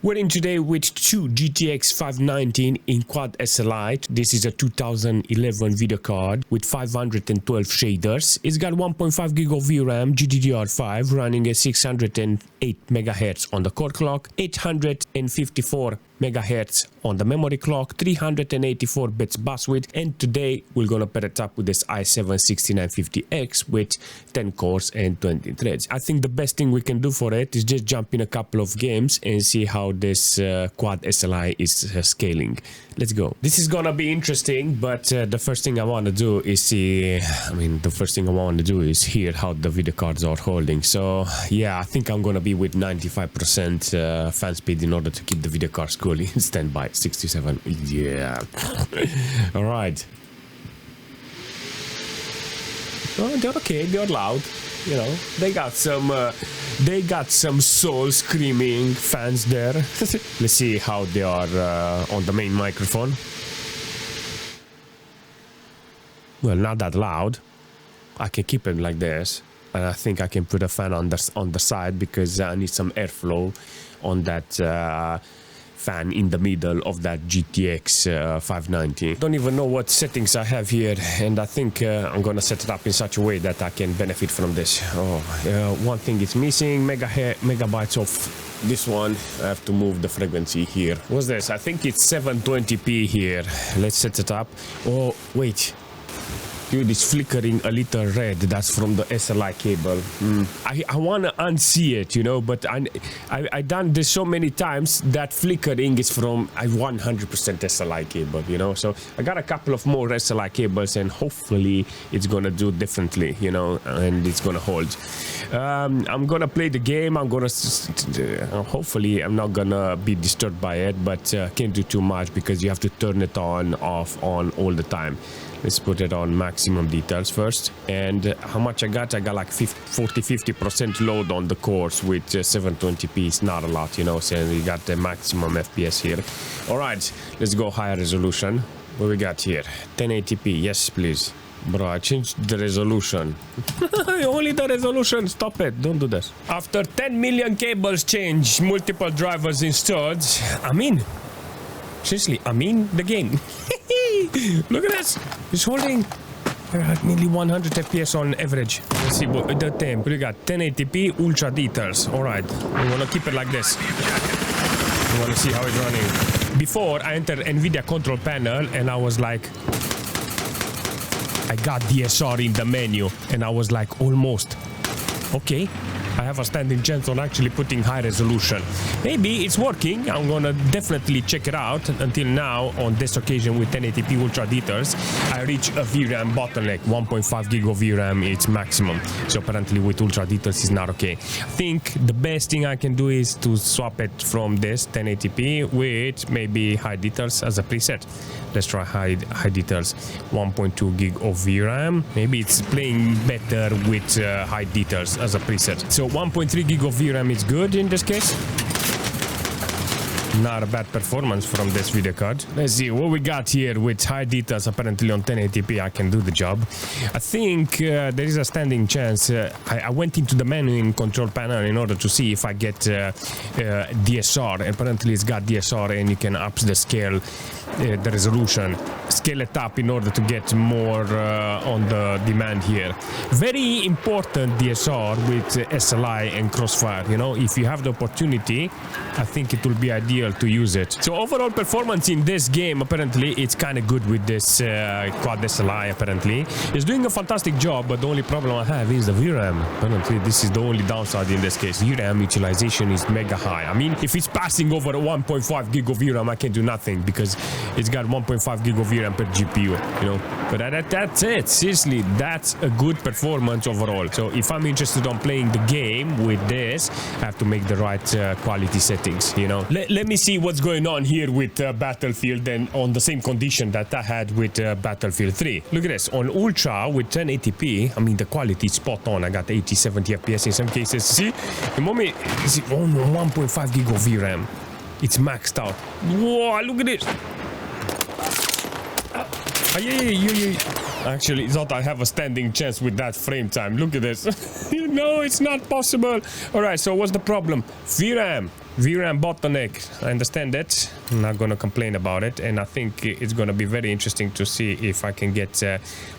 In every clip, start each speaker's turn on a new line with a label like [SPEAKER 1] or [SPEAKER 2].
[SPEAKER 1] We're in today with two GTX 519 in Quad SLI. This is a 2011 video card with 512 shaders. It's got 1.5 gig of VRAM, GDDR5, running at 608 MHz on the core clock, 854 MHz on the memory clock, 384 bits bus width, and today we're gonna pair it up with this i7-6950X with 10 cores and 20 threads. I think the best thing we can do for it is just jump in a couple of games and see how this Quad SLI is scaling. Let's go. This is gonna be interesting, but the first thing I want to do is hear how the video cards are holding. So yeah, I think I'm gonna be with 95% fan speed in order to keep the video cards cool in standby. 67, yeah. All right. Oh, they're okay, they're loud, you know. They got some soul screaming fans there. Let's see how they are on the main microphone. Well, not that loud. I can keep it like this, and I think I can put a fan on the side because I need some airflow on that fan in the middle of that GTX 590. Don't even know what settings I have here, and I think I'm gonna set it up in such a way that I can benefit from this. One thing is missing, megabytes of this one. I have to move the frequency here. What's this? I think it's 720p here. Let's set it up. Oh wait, dude, it's flickering a little red. That's from the SLI cable. I want to unsee it, you know, but I done this so many times that flickering is from a 100% SLI cable, you know. So I got a couple of more SLI cables and hopefully it's going to do differently, you know, and it's going to hold. I'm going to play the game. I'm going to, hopefully I'm not going to be disturbed by it, but can't do too much because you have to turn it on, off, on all the time. Let's put it on maximum details first. And how much I got like 40-50% load on the cores with 720p. It's not a lot, you know, so we got the maximum FPS here. All right, let's go higher resolution. What we got here? 1080p, yes please. Bro, I changed the resolution. Only the resolution, stop it, don't do this. After 10 million cables changed, multiple drivers installed, I'm in. Seriously, I'm in the game. Look at this. It's holding nearly 100 FPS on average. Let's see what the temp. We got 1080p ultra details. All right, we want to keep it like this. We want to see how it's running. Before I entered NVIDIA control panel and I was like, I got DSR in the menu and I was like, almost. Okay. I have a standing chance on actually putting high resolution. Maybe it's working. I'm gonna definitely check it out. Until now, on this occasion with 1080p ultra details, I reach a VRAM bottleneck. 1.5 gig of VRAM is maximum. So apparently with ultra details is not okay. I think the best thing I can do is to swap it from this 1080p with maybe high details as a preset. Let's try high details. 1.2 gig of VRAM. Maybe it's playing better with high details as a preset. So 1.3 gig of VRAM is good in this case. Not a bad performance from this video card. Let's see what we got here with high details. Apparently on 1080p I can do the job. I think there is a standing chance. I went into the menu in control panel in order to see if I get DSR. Apparently it's got DSR and you can up the scale, the resolution, scale it up in order to get more on the demand here. Very important DSR with SLI and Crossfire. You know, if you have the opportunity, I think it will be ideal to use it. So overall performance in this game, apparently it's kind of good with this Quad SLI. Apparently it's doing a fantastic job, but the only problem I have is the VRAM. Apparently this is the only downside in this case. VRAM utilization is mega high. I mean, if it's passing over 1.5 gig of VRAM, I can do nothing because it's got 1.5 gig of VRAM per GPU, you know. But that's it. Seriously, that's a good performance overall. So if I'm interested on playing the game with this, I have to make the right quality settings, you know. Let me see what's going on here with Battlefield and on the same condition that I had with Battlefield 3. Look at this. On Ultra with 1080p, I mean, the quality is spot on. I got 80, 70 FPS in some cases. See? The moment it's on 1.5 gig of VRAM. It's maxed out. Whoa, look at this. Actually, thought I have a standing chance with that frame time. Look at this. No, it's not possible. All right, so what's the problem? VRAM. VRAM bottleneck. I understand that. I'm not gonna complain about it, and I think it's gonna be very interesting to see if I can get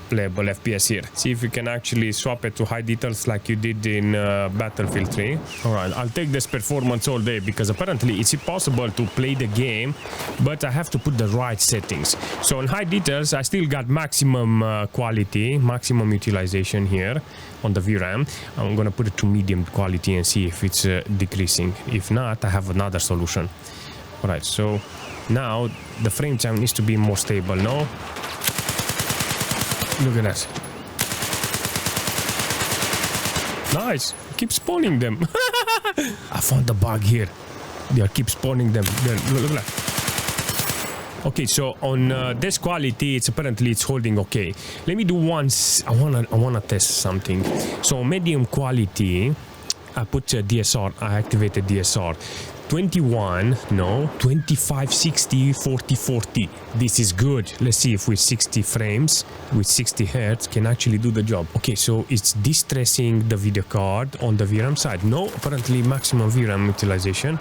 [SPEAKER 1] playable FPS here. See if you can actually swap it to high details like you did in Battlefield 3. Alright, I'll take this performance all day because apparently it's impossible to play the game, but I have to put the right settings. So on high details, I still got maximum quality, maximum utilization here on the VRAM. I'm gonna put it to medium quality and see if it's decreasing. If not, I have another solution. Alright, so now the frame time needs to be more stable, no? Look at that. Nice. Keep spawning them. I found the bug here. They keep spawning them. There, look at that. Okay, so on this quality, it's holding okay. Let me do once. I wanna test something. So medium quality, I put DSR. I activated DSR. 21, no, 25, 60, 40, 40. This is good. Let's see if with 60 frames, with 60 hertz, can actually do the job. Okay, so it's distressing the video card on the VRAM side. No, apparently maximum VRAM utilization.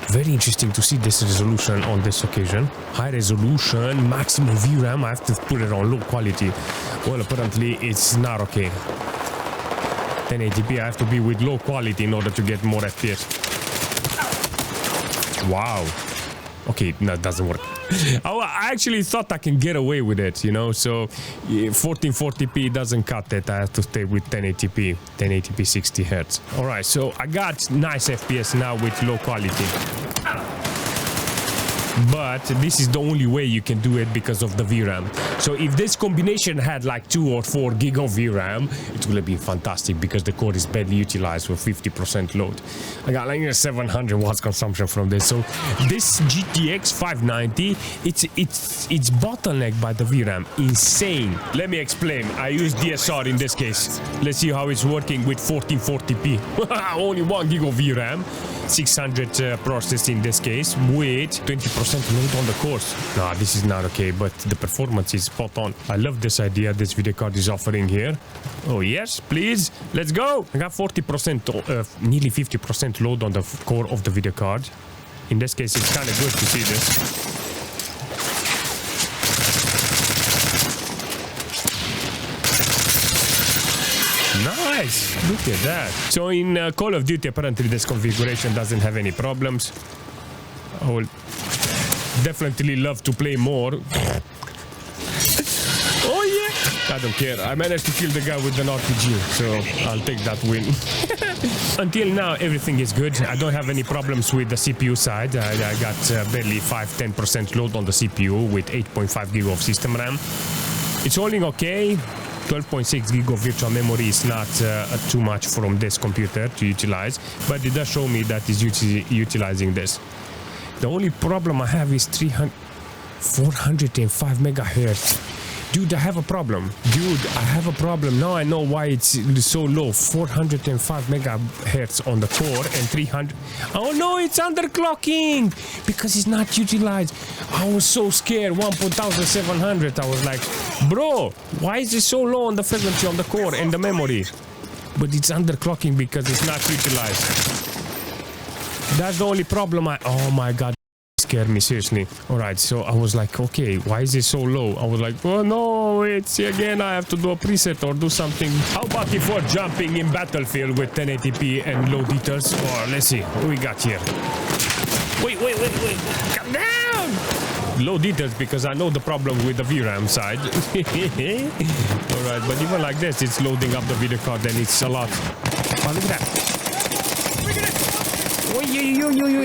[SPEAKER 1] Very interesting to see this resolution on this occasion. High resolution, maximum VRAM. I have to put it on low quality. Well, apparently it's not okay. 1080p, I have to be with low quality in order to get more FPS. Wow. Okay, no, it doesn't work. I actually thought I can get away with it, you know, so 1440p doesn't cut it. I have to stay with 1080p 60 hertz. All right, so I got nice FPS now with low quality. But this is the only way you can do it because of the VRAM. So if this combination had like 2 or 4 gig of VRAM, it would have been fantastic because the core is badly utilized with 50% load. I got like 700 watts consumption from this. So this GTX 590, it's bottlenecked by the VRAM. Insane. Let me explain. I use DSR in this case. Let's see how it's working with 1440p. Only 1 gig of VRAM. 600 process in this case with 20% load on the cores. Nah, this is not okay, but the performance is spot on. I love this idea this video card is offering here. Oh yes, please, let's go. I got 40%, nearly 50% load on the core of the video card. In this case, it's kind of good to see this. Nice! Look at that. So in Call of Duty, apparently this configuration doesn't have any problems. I will definitely love to play more. Oh yeah! I don't care. I managed to kill the guy with an RPG, so I'll take that win. Until now, everything is good. I don't have any problems with the CPU side. I got barely 5-10% load on the CPU with 8.5 gig of system RAM. It's holding okay. 12.6 gig of virtual memory is not too much from this computer to utilize, but it does show me that it's utilizing this. The only problem I have is 405 megahertz. Dude, I have a problem. Now I know why it's so low. 405 megahertz on the core and 300. Oh no, it's underclocking because it's not utilized. I was so scared. 1,700. I was like, bro, why is it so low on the frequency on the core and the memory? But it's underclocking because it's not utilized. That's the only problem. Oh my god. Scared me seriously. All right, so I was like, okay, why is it so low? I was like, oh no, it's again, I have to do a preset or do something. How about if we're jumping in Battlefield with 1080p and low details? Or let's see what we got here. Wait, calm down. Low details because I know the problem with the VRAM side. All right, but even like this, it's loading up the video card and it's a lot. Oh, look at that. Oh,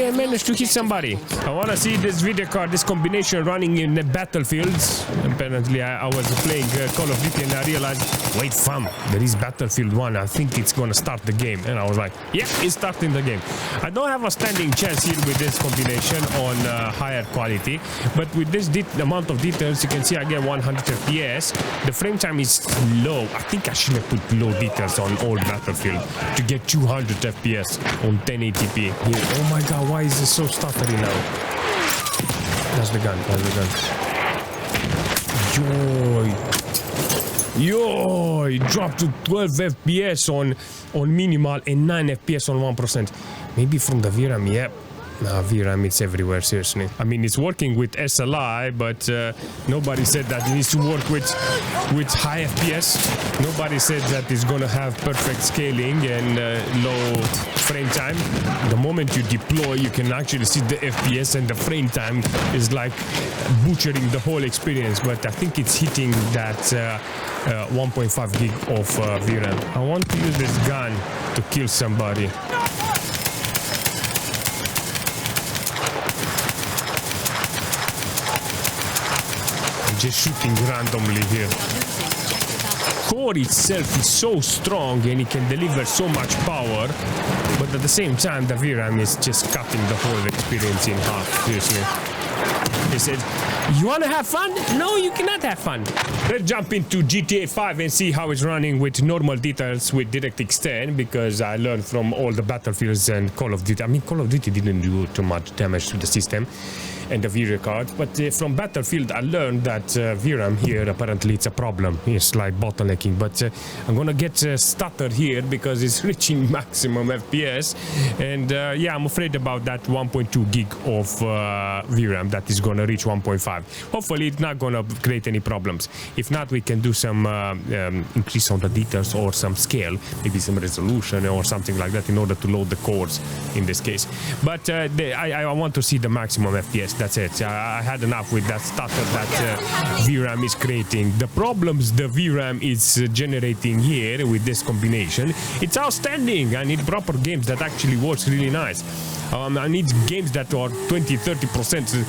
[SPEAKER 1] I managed to hit somebody. I want to see this video card, this combination running in the battlefields. Apparently, I was playing Call of Duty and I realized, wait, fam, there is Battlefield 1. I think it's going to start the game. And I was like, yeah, it's starting the game. I don't have a standing chance here with this combination on higher quality. But with this amount of details, you can see I get 100 FPS. The frame time is low. I think I should have put low details on old Battlefield to get 200 FPS on 1080p. Here. Oh my god, why is it so stuttery now? That's the gun, Yo, it dropped to 12 FPS on minimal and 9 FPS on 1%. Maybe from the VRAM, yep. No, VRAM, it's everywhere, seriously. I mean, it's working with SLI, but nobody said that it needs to work with high FPS. Nobody said that it's gonna have perfect scaling and low frame time. The moment you deploy, you can actually see the FPS, and the frame time is like butchering the whole experience. But I think it's hitting that 1.5 gig of VRAM. I want to use this gun to kill somebody. Just shooting randomly here. Core itself is so strong and it can deliver so much power, but at the same time the VRAM is just cutting the whole experience in half, seriously. He said, you wanna have fun? No, you cannot have fun. Let's jump into GTA 5 and see how it's running with normal details with DirectX 10, because I learned from all the Battlefields and Call of Duty. I mean, Call of Duty didn't do too much damage to the system and the video card, but from Battlefield I learned that VRAM here apparently it's a problem. It's like bottlenecking, but I'm gonna get stutter here because it's reaching maximum FPS, and yeah, I'm afraid about that 1.2 gig of VRAM that is gonna reach 1.5. Hopefully it's not gonna create any problems. If not, we can do some increase on the details or some scale, maybe some resolution or something like that in order to load the cores in this case. But I want to see the maximum FPS. That's it. I had enough with that stutter that VRAM is creating. The problems the VRAM is generating here with this combination, it's outstanding. I need proper games that actually works really nice. I need games that are 20-30%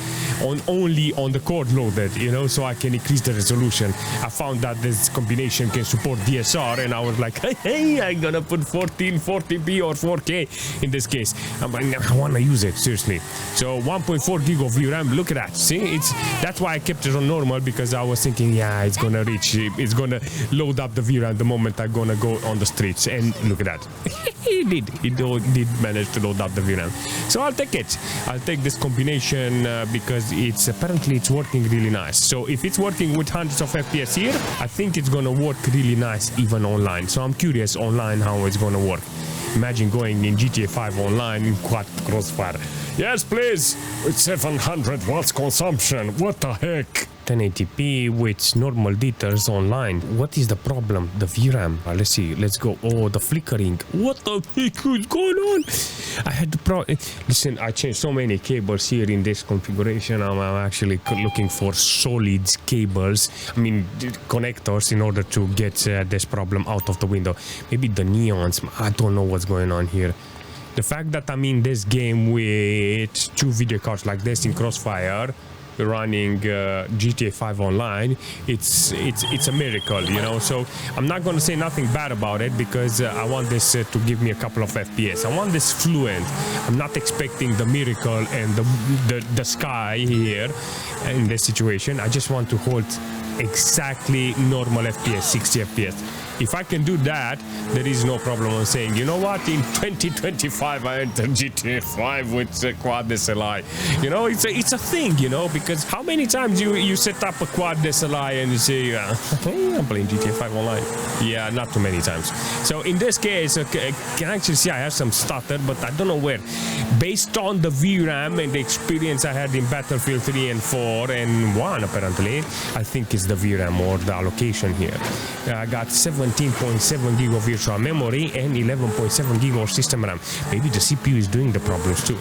[SPEAKER 1] only on the core loaded, you know, so I can increase the resolution. I found that this combination can support DSR, and I was like, hey, I'm gonna put 1440p or 4K in this case. I want to use it, seriously. So 1.4 gig of VRAM, look at that. See, that's why I kept it on normal, because I was thinking, yeah, it's gonna it's gonna load up the VRAM the moment I'm gonna go on the streets. And look at that. It did manage to load up the VRAM. So I'll take it. I'll take this combination because apparently it's working really nice. So if it's working with hundreds of FPS here, I think it's gonna work really nice even online. So I'm curious online how it's gonna work. Imagine going in GTA 5 online in quad crossfire. Yes, please. With 700 watts consumption. What the heck? 1080p with normal details online. What is the problem? The VRAM. Let's see. Let's go. Oh, the flickering. What the heck is going on? I had to listen, I changed so many cables here in this configuration. I'm actually looking for solid cables. I mean, connectors in order to get this problem out of the window. Maybe the neons. I don't know what's going on here. The fact that I'm in this game with two video cards like this in Crossfire, running GTA 5 online, it's a miracle, you know. So I'm not going to say nothing bad about it, because I want this to give me a couple of FPS. I want this fluent. I'm not expecting the miracle and the sky here in this situation. I just want to hold exactly normal FPS, 60 FPS. If I can do that, there is no problem on saying, you know what, in 2025 I entered GTA 5 with Quad SLI. You know, it's a thing, you know, because how many times you set up a Quad SLI and you say, hey, I'm playing GTA 5 online. Yeah, not too many times. So in this case, okay, I can actually see I have some stutter, but I don't know where. Based on the VRAM and the experience I had in Battlefield 3 and 4 and 1 apparently, I think it's the VRAM or the allocation here. I got 17.7 gig of virtual memory and 11.7 gig of system RAM. Maybe the CPU is doing the problems too.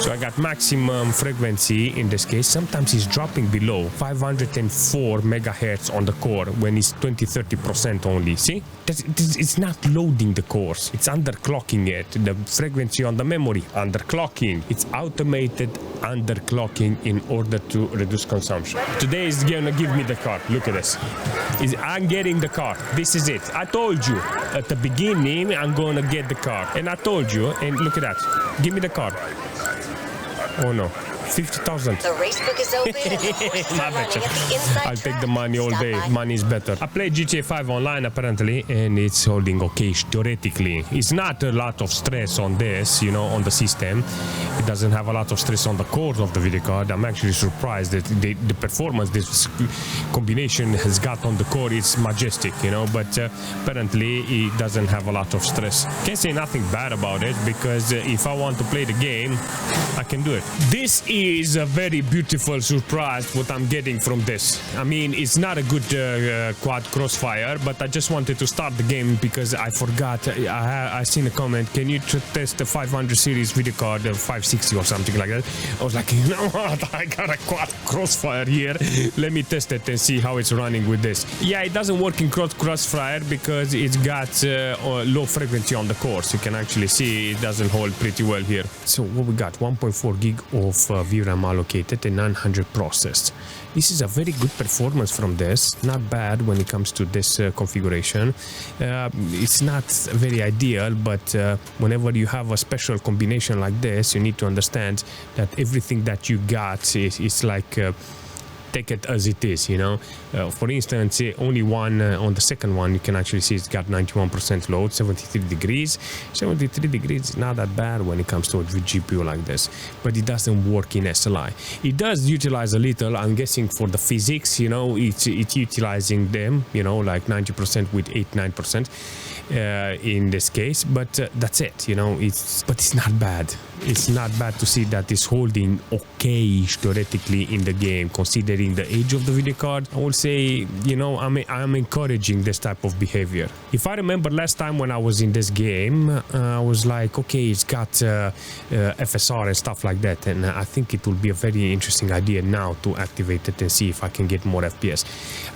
[SPEAKER 1] So I got maximum frequency in this case. Sometimes it's dropping below 504 megahertz on the core when it's 20-30% only. See? It's not loading the cores. It's underclocking it. The frequency on the memory, underclocking. It's automated underclocking in order to reduce consumption. Today is gonna give me the card. Look at this. I'm getting the card. This is it. I told you at the beginning I'm gonna get the card. And I told you, and look at that. Give me the card. Oh no. 50,000.
[SPEAKER 2] The racebook is open and the horses are running at the inside
[SPEAKER 1] I'll take the
[SPEAKER 2] track.
[SPEAKER 1] money all
[SPEAKER 2] Stop
[SPEAKER 1] day.
[SPEAKER 2] by.
[SPEAKER 1] Money is better. I played GTA 5 online apparently, and it's holding okay theoretically. It's not a lot of stress on this, you know, on the system. It doesn't have a lot of stress on the core of the video card. I'm actually surprised that the performance this combination has got on the core is majestic, you know, but apparently it doesn't have a lot of stress. Can't say nothing bad about it, because if I want to play the game, I can do it. This is a very beautiful surprise what I'm getting from this. I mean, it's not a good quad crossfire, but I just wanted to start the game because I forgot. I seen a comment, can you test the 500 series video card, 560 or something like that? I was like, you know what, I got a quad crossfire here. Let me test it and see how it's running with this. Yeah, it doesn't work in quad crossfire because it's got low frequency on the core. So you can actually see it doesn't hold pretty well here. So what we got, 1.4 gig of VRAM allocated and 900 processed. This is a very good performance from this. Not bad when it comes to this configuration. It's not very ideal, but whenever you have a special combination like this, you need to understand that everything that you got is like take it as it is, you know. For instance, only one on the second one, you can actually see it's got 91% load, 73 degrees. 73 degrees is not that bad when it comes to a GPU like this, but it doesn't work in SLI. It does utilize a little, I'm guessing, for the physics, you know, it's utilizing them, you know, like 90% with 8-9% in this case, but that's it, you know. But it's not bad. It's not bad to see that it's holding okay theoretically in the game, considering the age of the video card. I would say, you know, I'm encouraging this type of behavior. If I remember last time when I was in this game, I was like, okay, it's got FSR and stuff like that, and I think it will be a very interesting idea now to activate it and see if I can get more FPS.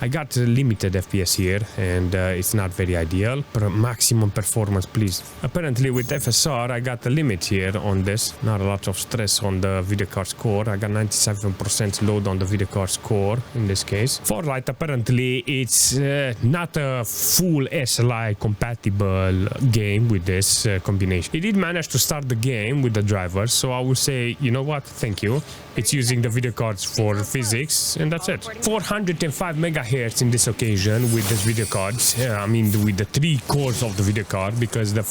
[SPEAKER 1] I got limited FPS here, and it's not very ideal. Maximum performance, please. Apparently with FSR, I got a limit here on this. Not a lot of stress on the video card's core. I got 97% load on the video card's core in this case. Farlight, apparently it's not a full SLI compatible game with this combination. It did manage to start the game with the drivers, so I would say, you know what, thank you. It's using the video cards for physics, and that's it. 405 megahertz in this occasion with this video cards. I mean, with the 3 cores of the video card, because the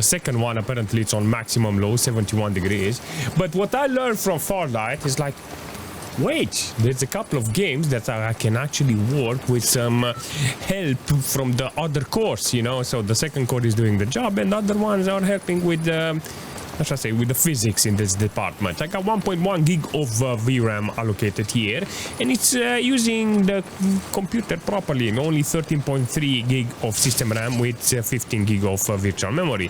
[SPEAKER 1] second one apparently it's on maximum low, 71 degrees. But what I learned from Farlight is like, wait, there's a couple of games that I can actually work with some help from the other cores, you know. So the second core is doing the job, and the other ones are helping with how should I say, with the physics in this department. I got 1.1 gig of VRAM allocated here, and it's using the computer properly, and only 13.3 gig of system RAM with 15 gig of virtual memory.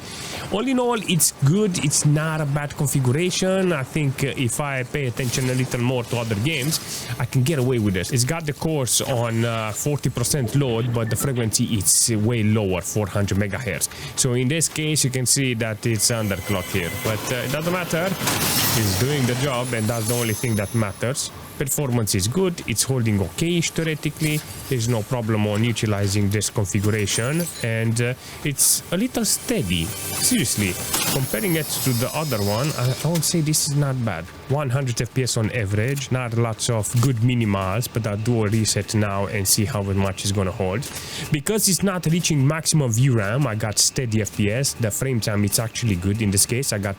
[SPEAKER 1] All in all, it's good. It's not a bad configuration. I think if I pay attention a little more to other games, I can get away with this. It's got the cores on 40% load, but the frequency is way lower, 400 megahertz. So in this case, you can see that it's underclocked here. But it doesn't matter. It's doing the job, and that's the only thing that matters. Performance is good. It's holding okay theoretically. There's no problem on utilizing this configuration, and it's a little steady. Seriously, comparing it to the other one, I would say this is not bad. 100 FPS on average. Not lots of good minimals, but I'll do a reset now and see how much it's gonna hold. Because it's not reaching maximum VRAM, I got steady FPS. The frame time, it's actually good in this case. I got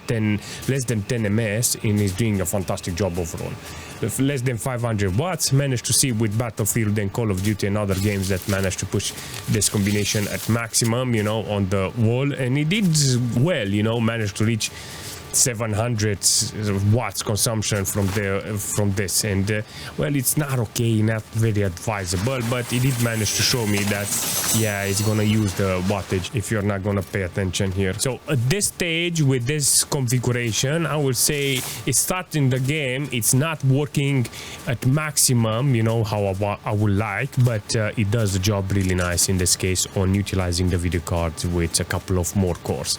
[SPEAKER 1] less than 10 ms, and it's doing a fantastic job overall. Less than 500 watts, managed to see with Battlefield and Call of Duty and other games that managed to push this combination at maximum, you know, on the wall, and it did well, you know, managed to reach 700 watts consumption from this, and well, it's not okay, not very advisable, but it did manage to show me that yeah, it's gonna use the wattage if you're not gonna pay attention here. So at this stage with this configuration, I would say it's starting the game, it's not working at maximum, you know, how I would like, but it does the job really nice in this case on utilizing the video cards with a couple of more cores.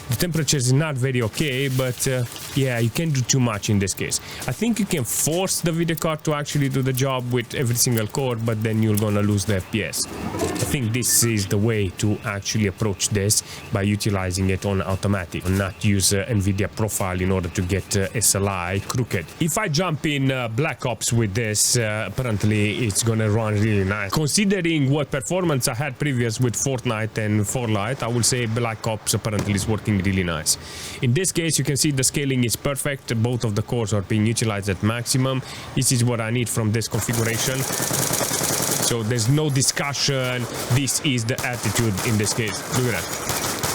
[SPEAKER 1] The temperature is not very okay, but yeah, you can't do too much in this case. I think you can force the video card to actually do the job with every single core, but then you're gonna lose the FPS. I think this is the way to actually approach this, by utilizing it on automatic, not use NVIDIA profile in order to get SLI crooked. If I jump in Black Ops with this, apparently it's gonna run really nice. Considering what performance I had previous with Fortnite and Farlight, I will say Black Ops apparently is working really nice. In this case, you can see the scaling is perfect. Both of the cores are being utilized at maximum. This is what I need from this configuration. So there's no discussion. This is the attitude in this case. Look at that.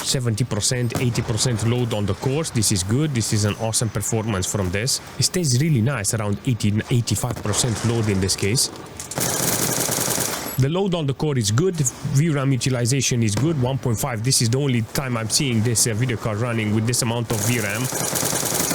[SPEAKER 1] 70%, 80% load on the cores. This is good. This is an awesome performance from this. It stays really nice, around 85% load in this case. The load on the core is good. VRAM utilization is good, 1.5. This is the only time I'm seeing this video card running with this amount of VRAM,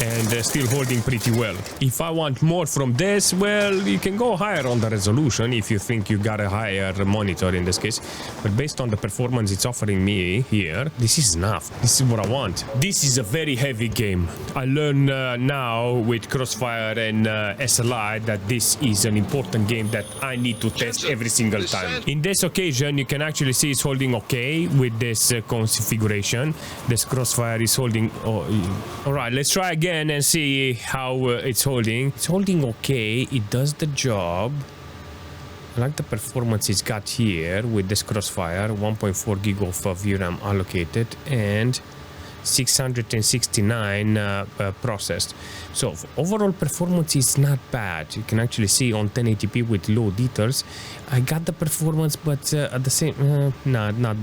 [SPEAKER 1] and still holding pretty well. If I want more from this, well, you can go higher on the resolution if you think you got a higher monitor in this case. But based on the performance it's offering me here, this is enough. This is what I want. This is a very heavy game. I learn now with Crossfire and SLI that this is an important game that I need to test every single time. In this occasion, you can actually see it's holding okay with this configuration. This Crossfire is holding... all right, let's try again and see how it's holding. It's holding okay. It does the job. I like the performance it's got here with this Crossfire. 1.4 gig of VRAM allocated and 669 processed. So overall performance is not bad. You can actually see on 1080p with low details. I got the performance, but at the same, not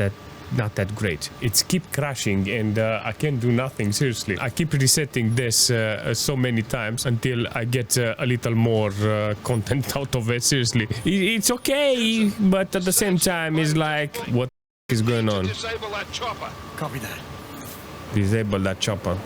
[SPEAKER 1] that great. It's keep crashing and I can't do nothing, seriously. I keep resetting this so many times until I get a little more content out of it, seriously. It's okay, but at the same time it's like, what is going on?
[SPEAKER 3] Disable that chopper.
[SPEAKER 4] Copy that.
[SPEAKER 1] Disable that chopper.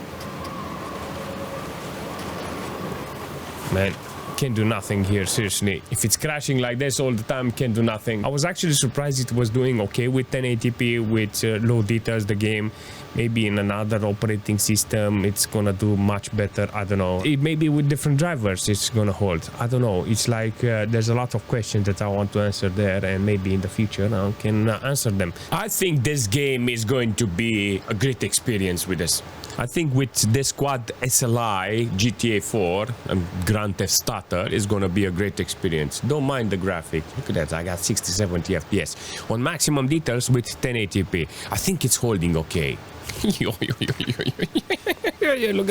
[SPEAKER 1] Man, can't do nothing here, seriously. If it's crashing like this all the time, can't do nothing. I was actually surprised it was doing okay with 1080p with low details, the game. Maybe in another operating system it's gonna do much better. I don't know. It maybe with different drivers it's gonna hold. I don't know. It's like there's a lot of questions that I want to answer there, and maybe in the future I can answer them. I think this game is going to be a great experience with this. I think with this Quad SLI GTA 4 and Grand Theft Starter is gonna be a great experience. Don't mind the graphic. Look at that, I got 60-70 FPS on maximum details with 1080p. I think it's holding okay. Look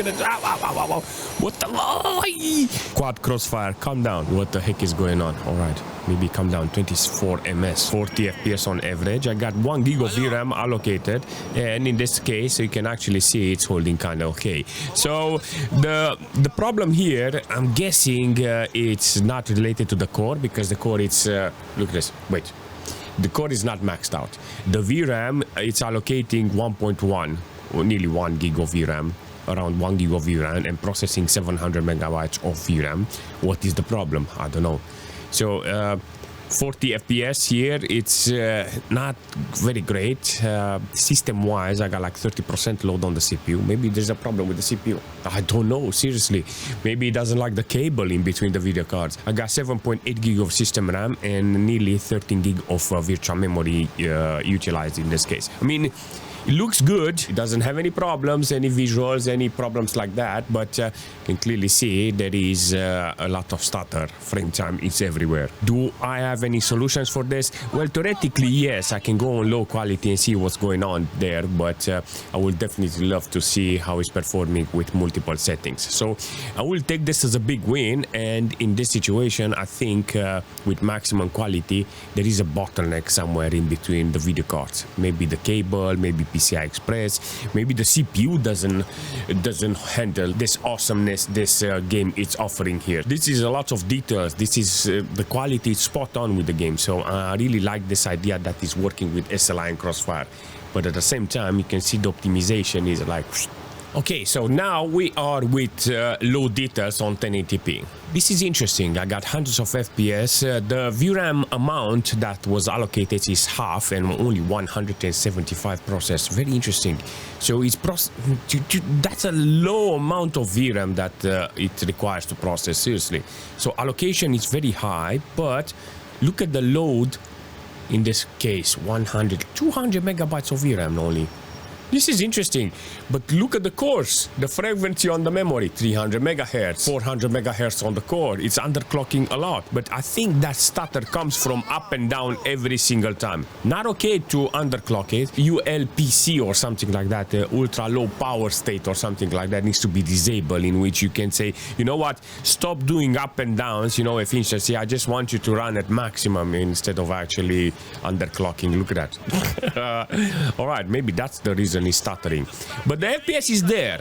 [SPEAKER 1] at that. What the? Quad Crossfire, calm down. What the heck is going on? All right, maybe calm down. 24 ms, 40 FPS on average. I got 1 gig of VRAM allocated, and in this case you can actually see it's holding kind of okay. So the problem here, I'm guessing it's not related to the core, because the core it's look at this. Wait. The core is not maxed out. The VRAM, it's allocating 1.1, or nearly 1 gig of VRAM, around 1 gig of VRAM, and processing 700 megabytes of VRAM. What is the problem? I don't know. So 40 FPS here, it's not very great. System-wise, I got like 30% load on the CPU. Maybe there's a problem with the CPU. I don't know, seriously. Maybe it doesn't like the cable in between the video cards. I got 7.8 gig of system RAM and nearly 13 gig of virtual memory utilized in this case. I mean, it looks good. It doesn't have any problems, any visuals, any problems like that. But you can clearly see there is a lot of stutter. Frame time is everywhere. Do I have any solutions for this? Well, theoretically, yes. I can go on low quality and see what's going on there. But I would definitely love to see how it's performing with multiple settings. So I will take this as a big win. And in this situation, I think with maximum quality, there is a bottleneck somewhere in between the video cards. Maybe the cable, maybe PCI Express, maybe the CPU doesn't handle this awesomeness this game is offering here. This is a lot of details. This is the quality is spot on with the game. So I really like this idea that is working with SLI and Crossfire. But at the same time, you can see the optimization is like Okay, so now we are with low details on 1080p. This is interesting. I got hundreds of FPS. The VRAM amount that was allocated is half and only 175 process. Very interesting. So it's that's a low amount of VRAM that it requires to process, seriously. So allocation is very high, but look at the load in this case, 200 megabytes of VRAM only. This is interesting, but look at the cores, the frequency on the memory, 300 megahertz, 400 megahertz on the core. It's underclocking a lot, but I think that stutter comes from up and down every single time. Not okay to underclock it. ULPC or something like that, ultra low power state or something like that needs to be disabled, in which you can say, you know what, stop doing up and downs, you know, efficiency. I just want you to run at maximum instead of actually underclocking. Look at that. All right, maybe that's the reason is stuttering, but the FPS is there.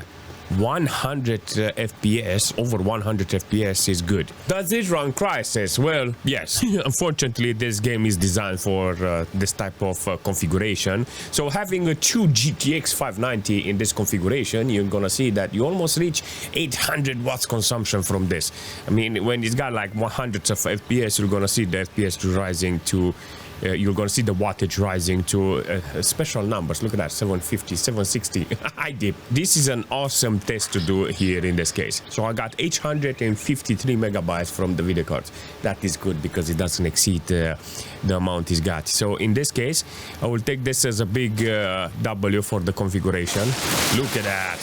[SPEAKER 1] 100 FPS, over 100 FPS is good. Does it run Crysis? Well, yes. Unfortunately, this game is designed for this type of configuration. So having a 2 GTX 590 in this configuration, you're gonna see that you almost reach 800 watts consumption from this. I mean, when it's got like 100 of FPS, you're gonna see the FPS rising to you're going to see the wattage rising to special numbers. Look at that, 750, 760. I did. This is an awesome test to do here in this case. So I got 853 megabytes from the video card. That is good because it doesn't exceed the amount it's got. So in this case, I will take this as a big W for the configuration. Look at that.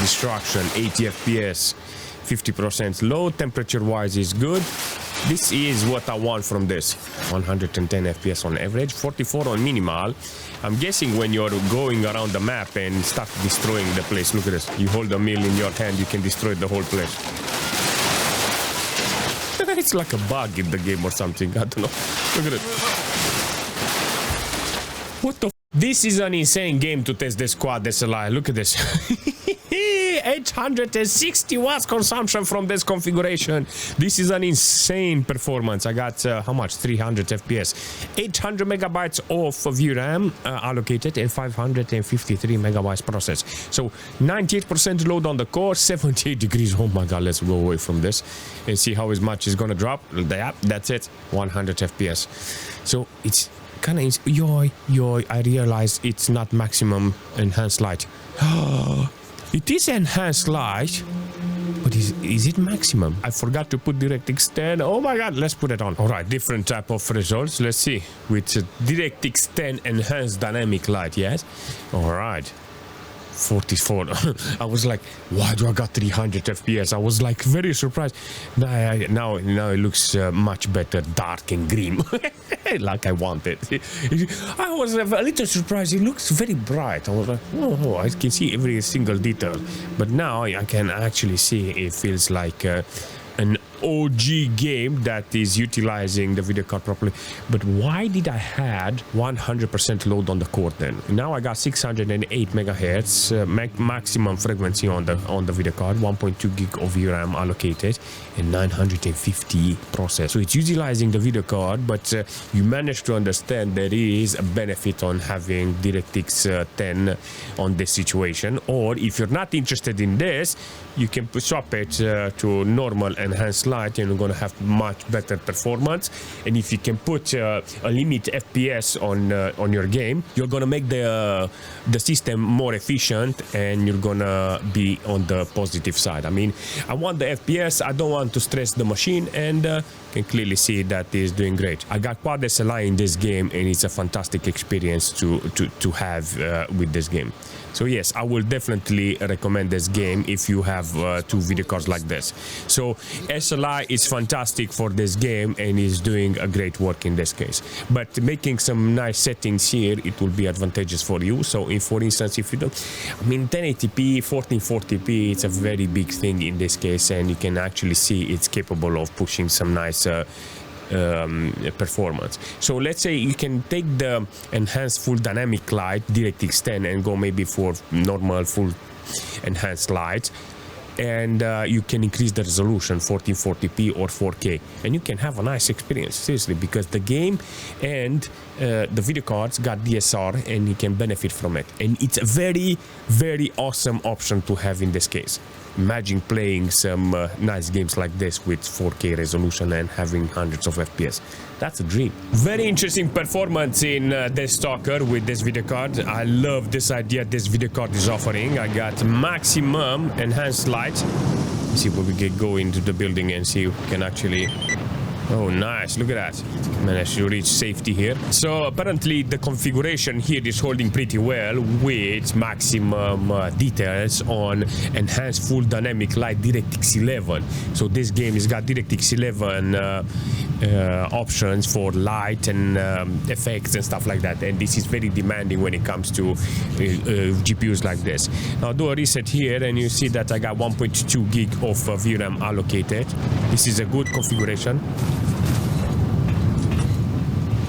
[SPEAKER 1] Destruction, 80 FPS. 50% low, temperature wise is good. This is what I want from this. 110 FPS on average, 44 on minimal. I'm guessing when you're going around the map and start destroying the place, look at this. You hold a mill in your hand, you can destroy the whole place. It's like a bug in the game or something, I don't know. Look at it. What the f? This is an insane game to test this Quad SLI. Look at this. 860 watts consumption from this configuration. This is an insane performance. I got how much? 300 FPS. 800 megabytes of VRAM allocated and 553 megabytes process. So 98% load on the core, 78 degrees. Oh my god, let's go away from this and see how much is gonna drop. Yeah, that's it. 100 FPS. So it's kind of I realized it's not maximum enhanced light. It is enhanced light, but is it maximum? I forgot to put DirectX 10. Oh my god, let's put it on. All right, different type of results. Let's see. With DirectX 10 enhanced dynamic light, yes. All right. 44. I was like, why do I got 300 FPS? I was like very surprised. Now it looks much better, dark and green, like I wanted. I was a little surprised. It looks very bright. I was like, oh, I can see every single detail. But now I can actually see it feels like an OG game that is utilizing the video card properly. But why did I had 100% load on the core then? Now I got 608 megahertz maximum frequency on the video card, 1.2 gig of VRAM allocated, and 950 process. So it's utilizing the video card, but you managed to understand there is a benefit on having DirectX 10 on this situation. Or if you're not interested in this, you can swap it to normal enhanced light, and you're going to have much better performance. And if you can put a limit FPS on your game, you're going to make the system more efficient, and you're going to be on the positive side. I mean, I want the FPS, I don't want to stress the machine, and can clearly see that is doing great. I got Quad SLI in this game, and it's a fantastic experience to have with this game. So yes, I will definitely recommend this game if you have two video cards like this. So SLI is fantastic for this game and is doing a great work in this case. But making some nice settings here, it will be advantageous for you. So if, for instance, if you don't, I mean, 1080p, 1440p, it's a very big thing in this case, and you can actually see it's capable of pushing some nice performance. So let's say you can take the enhanced full dynamic light DirectX 10 and go maybe for normal full enhanced light. and you can increase the resolution 1440p or 4K, and you can have a nice experience, seriously, because the game and the video cards got DSR, and you can benefit from it, and it's a very, very awesome option to have in this case. Imagine playing some nice games like this with 4K resolution and having hundreds of FPS. That's a dream. Very interesting performance in this Stalker with this video card. I love this idea this video card is offering. I got maximum enhanced light. Let's see if we can go into the building and see if we can actually... Oh, nice. Look at that. Managed to reach safety here. So apparently the configuration here is holding pretty well with maximum details on enhanced full dynamic light DirectX 11. So this game has got DirectX 11 options for light and effects and stuff like that. And this is very demanding when it comes to GPUs like this. Now do a reset here and you see that I got 1.2 gig of VRAM allocated. This is a good configuration.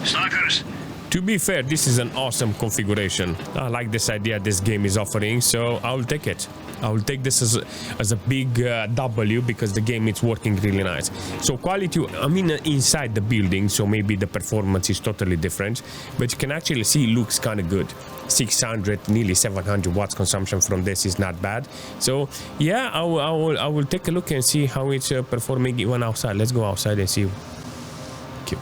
[SPEAKER 3] Stalkers.
[SPEAKER 1] To be fair, this is an awesome configuration. I like this idea this game is offering, so I will take it. I will take this as a big W because the game is working really nice. So quality, I mean inside the building, so maybe the performance is totally different, but you can actually see it looks kind of good. 600, nearly 700 watts consumption from this is not bad. So yeah, I will take a look and see how it's performing even outside. Let's go outside and see.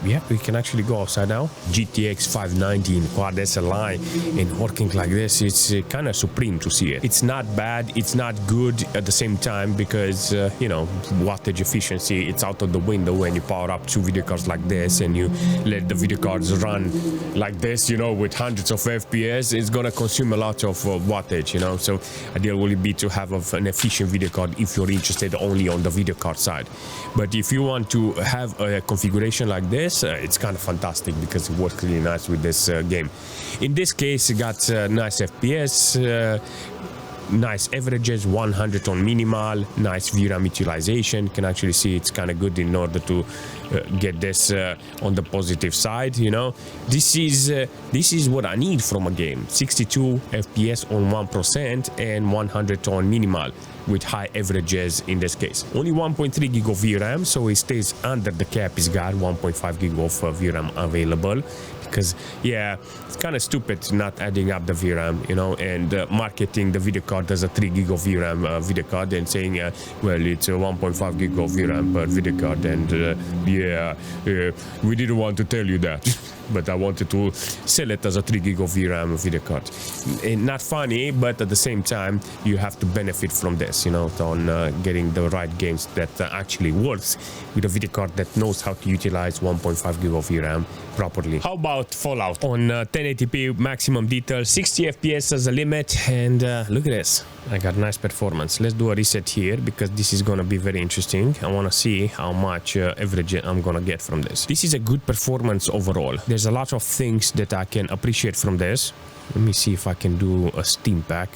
[SPEAKER 1] Yeah, we can actually go outside now. GTX 590 in Quad SLI and working like this, it's kind of supreme to see it. It's not bad, it's not good at the same time because, you know, wattage efficiency, it's out of the window when you power up two video cards like this and you let the video cards run like this, you know, with hundreds of FPS, it's gonna consume a lot of wattage, you know. So ideal will be to have an efficient video card if you're interested only on the video card side. But if you want to have a configuration like this, it's kind of fantastic because it works really nice with this game. In this case, it got nice FPS, nice averages, 100 on minimal, nice VRAM utilization. You can actually see it's kind of good in order to get this on the positive side, you know. This is what I need from a game. 62 FPS on 1% and 100 on minimal with high averages in this case. Only 1.3 gig of VRAM, so it stays under the cap. It's got 1.5 gig of VRAM available. Because yeah, it's kind of stupid not adding up the VRAM, you know, and marketing the video card as a 3 gig of VRAM video card and saying, well, it's a 1.5 gig of VRAM per video card, and we didn't want to tell you that. But I wanted to sell it as a 3 gig of VRAM video card. And not funny, but at the same time, you have to benefit from this, you know, on getting the right games that actually works with a video card that knows how to utilize 1.5 gig of VRAM properly. How about Fallout? On 1080p maximum detail, 60 FPS as a limit, and look at this. I got nice performance. Let's do a reset here because this is gonna be very interesting. I wanna see how much average I'm gonna get from this. This is a good performance overall. There's a lot of things that I can appreciate from this. Let me see if I can do a Steam pack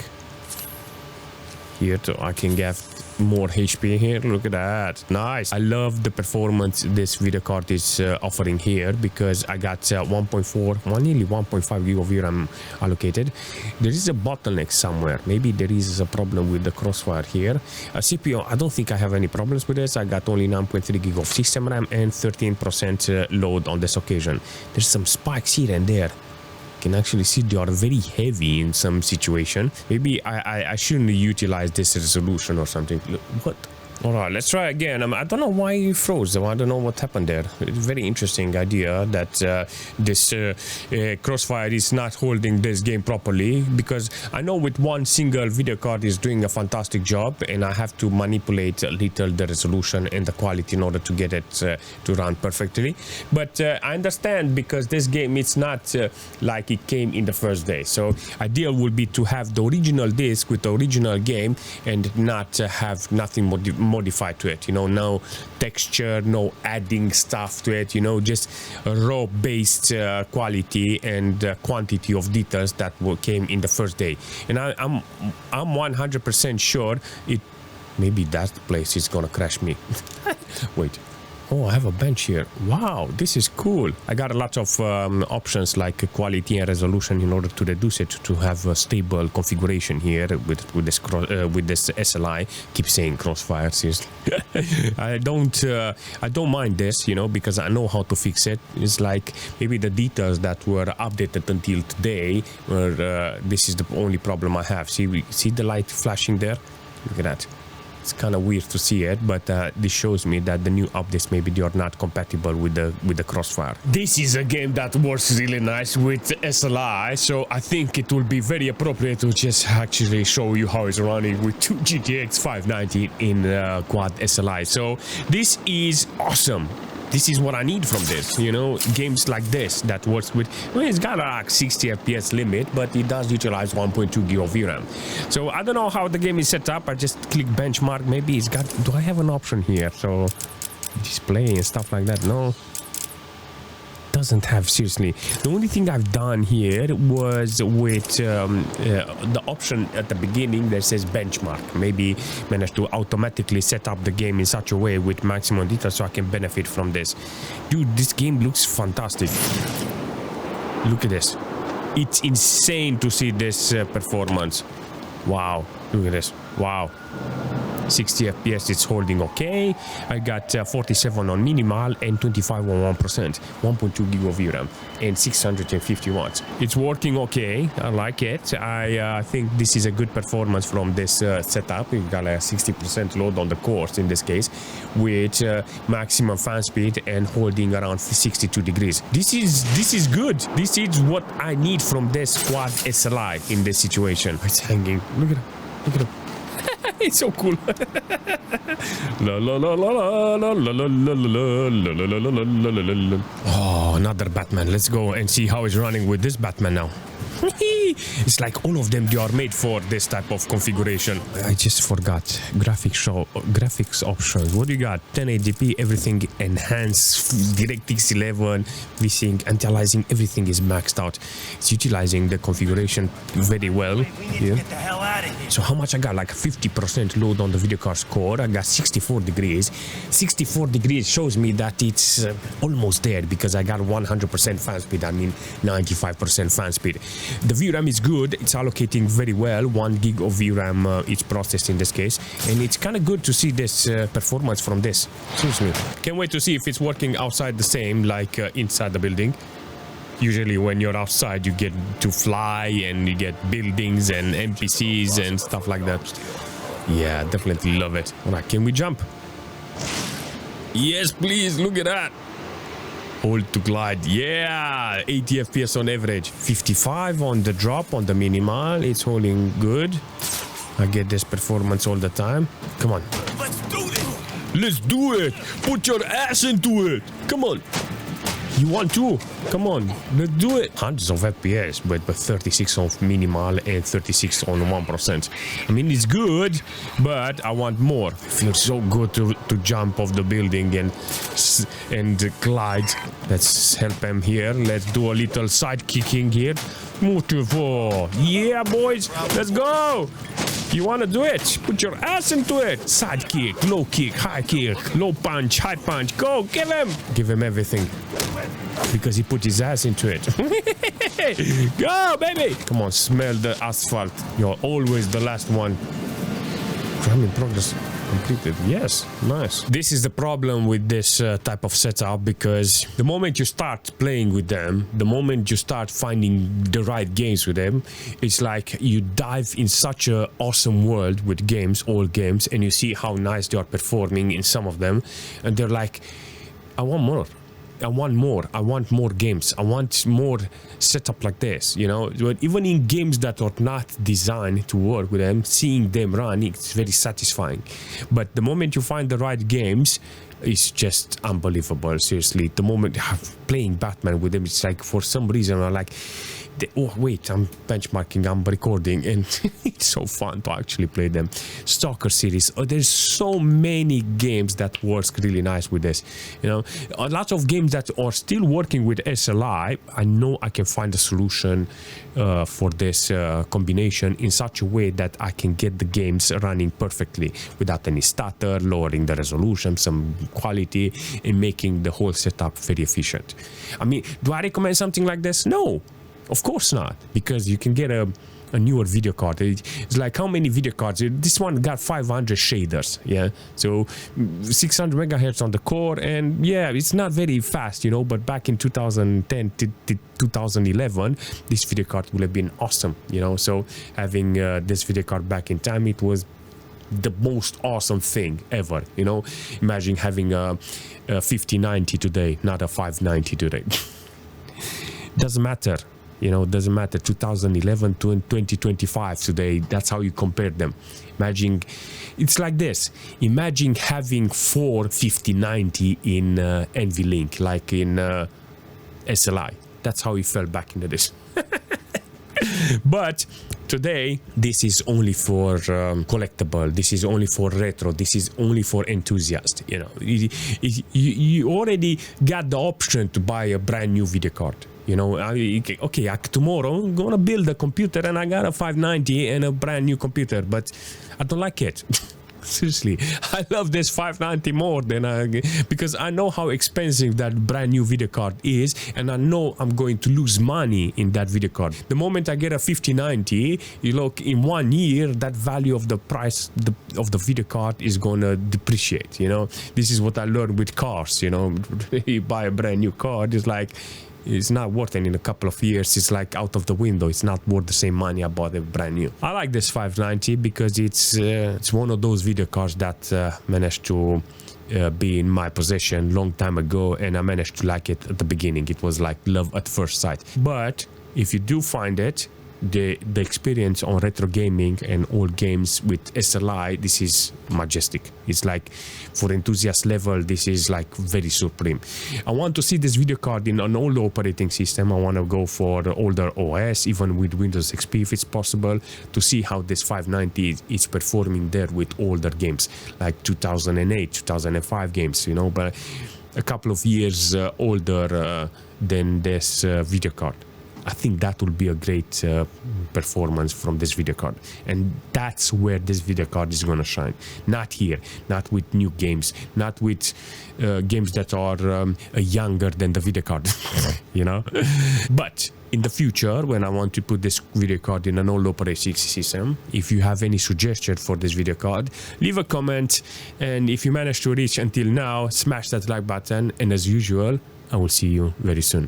[SPEAKER 1] here so I can get more HP here. Look at that. Nice. I love the performance this video card is offering here because I got 1.4, nearly 1.5 gig of VRAM allocated. There is a bottleneck somewhere. Maybe there is a problem with the crossfire here. CPU, I don't think I have any problems with this. I got only 9.3 gig of system RAM and 13% load on this occasion. There's some spikes here and there. Can actually see they are very heavy in some situation. Maybe I shouldn't utilize this resolution or something. Look, what? All right, let's try again. I don't know why it froze. I don't know what happened there. It's a very interesting idea that this crossfire is not holding this game properly, because I know with one single video card is doing a fantastic job and I have to manipulate a little the resolution and the quality in order to get it to run perfectly. But I understand because this game, it's not like it came in the first day. So ideal would be to have the original disc with the original game and not have nothing modified to it, you know, no texture, no adding stuff to it, you know, just raw based quality and quantity of details that came in the first day. And I'm 100% sure it, maybe that place is gonna crash me. Wait, Oh, I have a bench here. Wow, this is cool. I got a lot of options like quality and resolution in order to reduce it to have a stable configuration here with this SLI. Keep saying crossfire, seriously. I don't mind this, you know, because I know how to fix it. It's like maybe the details that were updated until today, where this is the only problem I have. See the light flashing there? Look at that. It's kind of weird to see it, but this shows me that the new updates maybe they are not compatible with the crossfire. This is a game that works really nice with SLI, so I think it will be very appropriate to just actually show you how it's running with 2 GTX 590 in Quad SLI. So this is awesome. This is what I need from this, you know, games like this that works with, well, it's got a 60 FPS limit, but it does utilize 1.2 GB of VRAM. So I don't know how the game is set up. I just click benchmark. Maybe it's got, do I have an option here? So display and stuff like that. No, doesn't have, seriously. The only thing I've done here was with the option at the beginning that says benchmark. Maybe managed to automatically set up the game in such a way with maximum detail so I can benefit from this. Dude, this game looks fantastic. Look at this. It's insane to see this performance. Wow, look at this. Wow. 60 FPS, it's holding okay. I got 47 on minimal and 25 on 1%, 1.2 gig of VRAM and 650 watts. It's working okay. I like it. I think this is a good performance from this setup. We've got a 60% load on the cores in this case with maximum fan speed and holding around 62 degrees. This is good. This is what I need from this Quad SLI in this situation. It's hanging. Look at it. Look at it. It's so cool. Oh, another Batman. Let's go and see how it's running with this Batman now. It's like all of them, they are made for this type of configuration. I just forgot graphics options. What do you got? 1080p, everything enhanced, DirectX 11, VSync, anti-aliasing, everything is maxed out. It's utilizing the configuration very well. Yeah. So how much I got? Like 50% load on the video card's core. I got 64 degrees. 64 degrees shows me that it's almost there because I got 100% fan speed. I mean 95% fan speed. The VRAM is good. It's allocating very well. 1 gig of VRAM each processed in this case. And it's kind of good to see this performance from this. Seriously. Can't wait to see if it's working outside the same like inside the building. Usually when you're outside you get to fly and you get buildings and NPCs and stuff like that. Yeah, definitely love it. Alright, can we jump? Yes, please. Look at that. Hold to glide. Yeah, 80 FPS on average. 55 on the drop, on the minimal. It's holding good. I get this performance all the time. Come on.
[SPEAKER 3] Let's do this.
[SPEAKER 1] Let's do it. Put your ass into it. Come on. You want to? Come on, let's do it. Hundreds of FPS, but 36 on minimal and 36 on 1%. I mean, it's good, but I want more. It feels so good to jump off the building and glide. Let's help him here. Let's do a little side kicking here. Beautiful. Yeah, boys, let's go. You want to do it? Put your ass into it. Side kick, low kick, high kick, low punch, high punch. Go, give him. Give him everything. Because he put his ass into it. Go, baby. Come on, smell the asphalt. You're always the last one. Cram in progress. Completed. Yes, nice. This is the problem with this type of setup, because the moment you start playing with them, the moment you start finding the right games with them, it's like you dive in such a awesome world with games, all games, and you see how nice they are performing in some of them, and they're like, I want more. I want more. I want more games. I want more setup like this, you know. But even in games that are not designed to work with them, seeing them run, it's very satisfying. But the moment you find the right games, it's just unbelievable. Seriously, the moment playing Batman with them, it's like for some reason I'm like, oh wait, I'm benchmarking, I'm recording, and it's so fun to actually play them. Stalker series, there's so many games that works really nice with this, you know. A lot of games games that are still working with SLI, I know I can find a solution for this combination in such a way that I can get the games running perfectly without any stutter, lowering the resolution, some quality, and making the whole setup very efficient. I mean, do I recommend something like this? No, of course not, because you can get a newer video card. It's like, how many video cards? This one got 500 shaders, yeah, so 600 megahertz on the core, and yeah, it's not very fast, you know, but back in 2010 to 2011 this video card would have been awesome, you know. So having this video card back in time, it was the most awesome thing ever, you know. Imagine having a 5090 today, not a 590 today. Doesn't matter, you know, doesn't matter. 2011 to 2025 today, that's how you compare them. Imagine, it's like this. Imagine having 4 5090 in NVLink, like in SLI. That's how it felt back in the days. But today, this is only for collectible. This is only for retro. This is only for enthusiasts. You know, you already got the option to buy a brand new video card. You know, okay, tomorrow I'm gonna build a computer and I got a 590 and a brand new computer, but I don't like it. Seriously, I love this 590 more than because I know how expensive that brand new video card is, and I know I'm going to lose money in that video card. The moment I get a 5090, you look, in 1 year, that value of the price of the video card is gonna depreciate. You know, this is what I learned with cars. You know, you buy a brand new car, it's like, it's not worth it in a couple of years. It's like out of the window. It's not worth the same money I bought it brand new. I like this 590 because it's one of those video cards that managed to be in my possession long time ago, and I managed to like it at the beginning. It was like love at first sight. But if you do find it, the experience on retro gaming and old games with SLI, this is majestic. It's like, for enthusiast level, this is like very supreme. I want to see this video card in an older operating system. I want to go for the older OS, even with Windows XP if it's possible, to see how this 590 is performing there with older games like 2008, 2005 games, you know, but a couple of years older than this video card. I think that will be a great performance from this video card, and that's where this video card is gonna shine. Not here, not with new games, not with games that are younger than the video card, you know. But in the future, when I want to put this video card in an old operating system, if you have any suggestion for this video card, leave a comment, and if you manage to reach until now, smash that like button, and as usual, I will see you very soon.